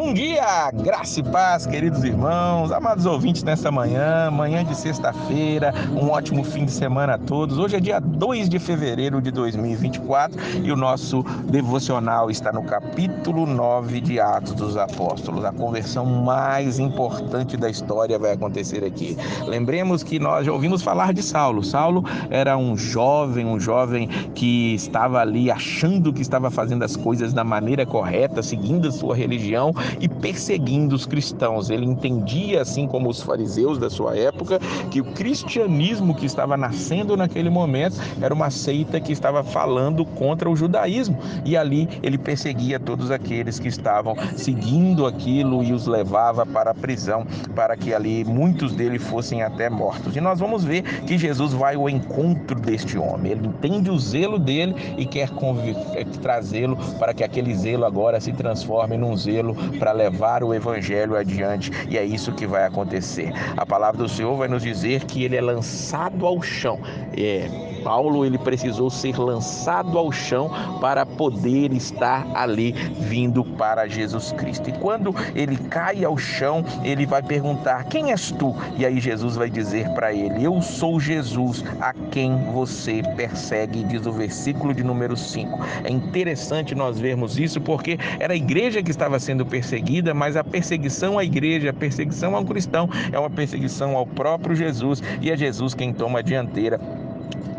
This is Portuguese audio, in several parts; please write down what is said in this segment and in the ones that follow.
Bom dia, graça e paz, queridos irmãos, amados ouvintes nessa manhã de sexta-feira, um ótimo fim de semana a todos. Hoje é dia 2 de fevereiro de 2024 e o nosso devocional está no capítulo 9 de Atos dos Apóstolos. A conversão mais importante da história vai acontecer aqui. Lembremos que nós já ouvimos falar de Saulo. Saulo era um jovem que estava ali achando que estava fazendo as coisas da maneira correta, seguindo a sua religião e perseguindo os cristãos. Ele entendia, assim como os fariseus da sua época, que o cristianismo que estava nascendo naquele momento era uma seita que estava falando contra o judaísmo, e ali ele perseguia todos aqueles que estavam seguindo aquilo e os levava para a prisão, para que ali muitos deles fossem até mortos. E nós vamos ver que Jesus vai ao encontro deste homem. Ele entende o zelo dele e quer trazê-lo para que aquele zelo agora se transforme num zelo para levar o evangelho adiante, e é isso que vai acontecer. A palavra do Senhor vai nos dizer que ele é lançado ao chão. Paulo, ele precisou ser lançado ao chão para poder estar ali vindo para Jesus Cristo. E quando ele cai ao chão, ele vai perguntar: quem és tu? E aí Jesus vai dizer para ele: eu sou Jesus a quem você persegue, diz o versículo de número 5. É interessante nós vermos isso, porque era a igreja que estava sendo perseguida, mas a perseguição à igreja, a perseguição ao cristão é uma perseguição ao próprio Jesus, e é Jesus quem toma a dianteira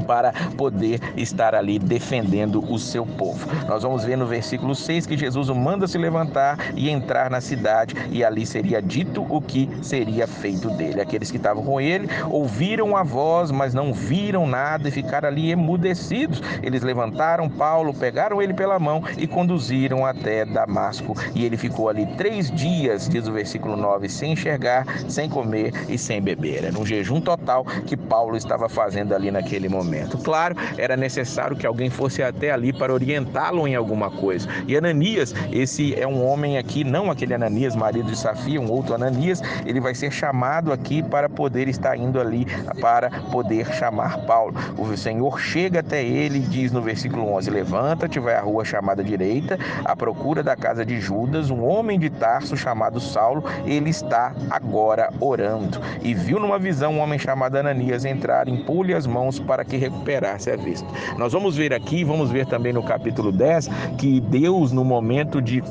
para poder estar ali defendendo o seu povo. Nós vamos ver no versículo 6 que Jesus o manda se levantar e entrar na cidade, e ali seria dito o que seria feito dele. Aqueles que estavam com ele ouviram a voz, mas não viram nada e ficaram ali emudecidos. Eles levantaram Paulo, pegaram ele pela mão e conduziram até Damasco, e ele ficou ali 3 dias, diz o versículo 9, sem enxergar, sem comer e sem beber. Era um jejum total que Paulo estava fazendo ali naquele momento. Claro, era necessário que alguém fosse até ali para orientá-lo em alguma coisa. E Ananias, esse é um homem aqui, não aquele Ananias, marido de Safira, um outro Ananias, ele vai ser chamado aqui para poder estar indo ali, para poder chamar Paulo. O Senhor chega até ele e diz no versículo 11, levanta-te, vai à rua chamada direita, à procura da casa de Judas, um homem de Tarso chamado Saulo, ele está agora orando. E viu numa visão um homem chamado Ananias entrar, impor-lhe as mãos para que recuperasse a vista. Nós vamos ver aqui, vamos ver também no capítulo 10, que Deus, no momento de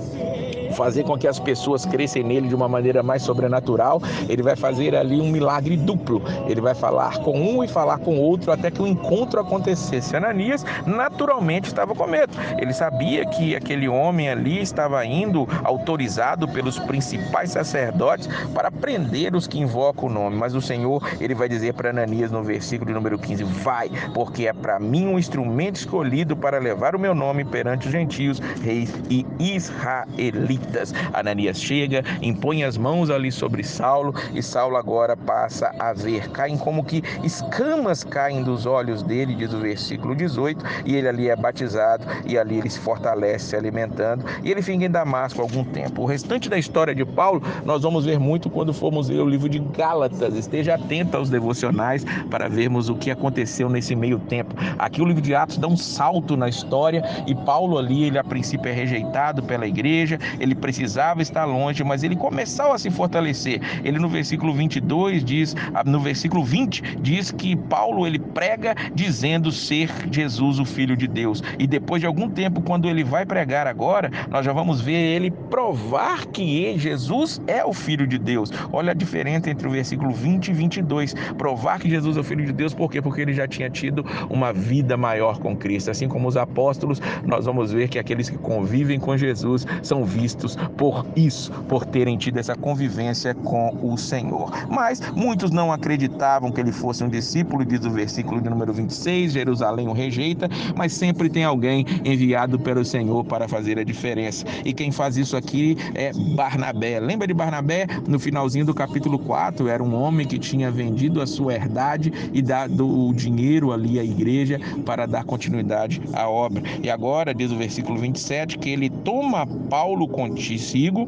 fazer com que as pessoas crescem nele de uma maneira mais sobrenatural, ele vai fazer ali um milagre duplo. Ele vai falar com um e falar com o outro até que o encontro acontecesse. Ananias naturalmente estava com medo. Ele sabia que aquele homem ali estava indo autorizado pelos principais sacerdotes para prender os que invocam o nome, mas o Senhor, ele vai dizer para Ananias no versículo número 15, vai, porque é para mim um instrumento escolhido para levar o meu nome perante os gentios, reis e israelitas. Ananias chega, impõe as mãos ali sobre Saulo, e Saulo agora passa a ver. Caem como que escamas caem dos olhos dele, diz o versículo 18, e ele ali é batizado, e ali ele se fortalece se alimentando, e ele fica em Damasco algum tempo. O restante da história de Paulo nós vamos ver muito quando formos ler o livro de Gálatas. Esteja atento aos devocionais para vermos o que aconteceu nesse meio tempo. Aqui o livro de Atos dá um salto na história, e Paulo ali, ele a princípio é rejeitado pela igreja, ele precisava estar longe, mas ele começou a se fortalecer. Ele no versículo 22 diz, no versículo 20 diz que Paulo, ele prega dizendo ser Jesus o Filho de Deus, e depois de algum tempo, quando ele vai pregar agora, nós já vamos ver ele provar que Jesus é o Filho de Deus. Olha a diferença entre o versículo 20 e 22, provar que Jesus é o Filho de Deus. Por quê? Porque ele já tinha tido uma vida maior com Cristo. Assim como os apóstolos, nós vamos ver que aqueles que convivem com Jesus são vistos por isso, por terem tido essa convivência com o Senhor. Mas muitos não acreditavam que ele fosse um discípulo, diz o versículo de número 26, Jerusalém o rejeita, mas sempre tem alguém enviado pelo Senhor para fazer a diferença. E quem faz isso aqui é Barnabé. Lembra de Barnabé? No finalzinho do capítulo 4, era um homem que tinha vendido a sua herdade e dado o dinheiro ali à igreja para dar continuidade à obra. E agora, diz o versículo 27, que ele toma Paulo consigo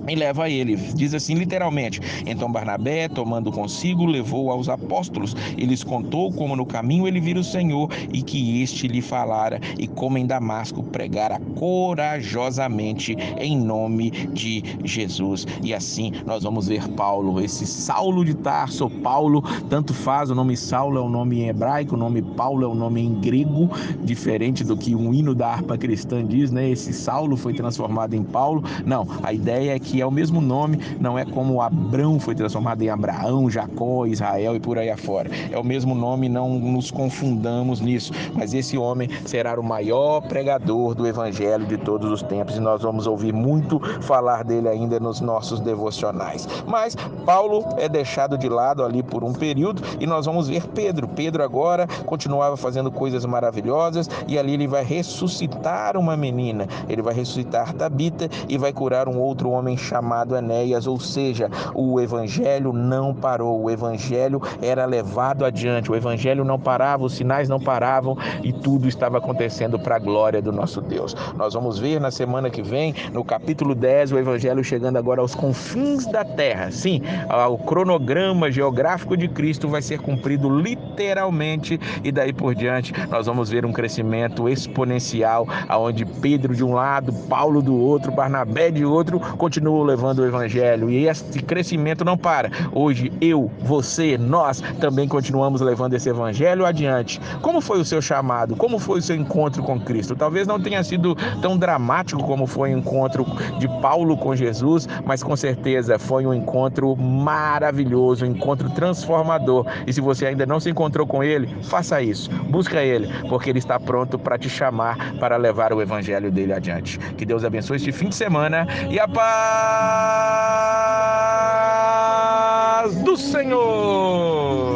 e leva ele. Diz assim literalmente: então Barnabé, tomando consigo, levou aos apóstolos e lhes contou como no caminho ele vira o Senhor e que este lhe falara, e como em Damasco pregara corajosamente em nome de Jesus. E assim nós vamos ver Paulo, esse Saulo de Tarso. Paulo, tanto faz, o nome Saulo é o nome em hebraico, o nome Paulo é o nome em grego, diferente do que um hino da harpa cristã diz, né? Esse Saulo foi transformado em Paulo. Não, a ideia é que é o mesmo nome, não é como Abrão foi transformado em Abraão, Jacó, Israel e por aí afora. É o mesmo nome, não nos confundamos nisso. Mas esse homem será o maior pregador do evangelho de todos os tempos e nós vamos ouvir muito falar dele ainda nos nossos devocionais. Mas Paulo é deixado de lado ali por um período e nós vamos ver Pedro. Pedro agora continuava fazendo coisas maravilhosas e ali ele vai ressuscitar uma menina. Ele vai ressuscitar Tabita e vai curar um outro homem chamado Enéas, ou seja, o evangelho não parou, o evangelho era levado adiante, o evangelho não parava, os sinais não paravam e tudo estava acontecendo para a glória do nosso Deus. Nós vamos ver na semana que vem, no capítulo 10, o evangelho chegando agora aos confins da terra. Sim, o cronograma geográfico de Cristo vai ser cumprido literalmente e daí por diante nós vamos ver um crescimento exponencial, aonde Pedro de um lado, Paulo do outro, Barnabé de outro, continuam levando o evangelho e esse crescimento não para. Hoje eu, você, nós também continuamos levando esse evangelho adiante. Como foi o seu chamado? Como foi o seu encontro com Cristo? Talvez não tenha sido tão dramático como foi o encontro de Paulo com Jesus, mas com certeza foi um encontro maravilhoso, um encontro transformador. E se você ainda não se encontrou com ele, faça isso. Busca ele, porque ele está pronto para te chamar para levar o evangelho dele adiante. Que Deus abençoe este fim de semana e a paz do Senhor!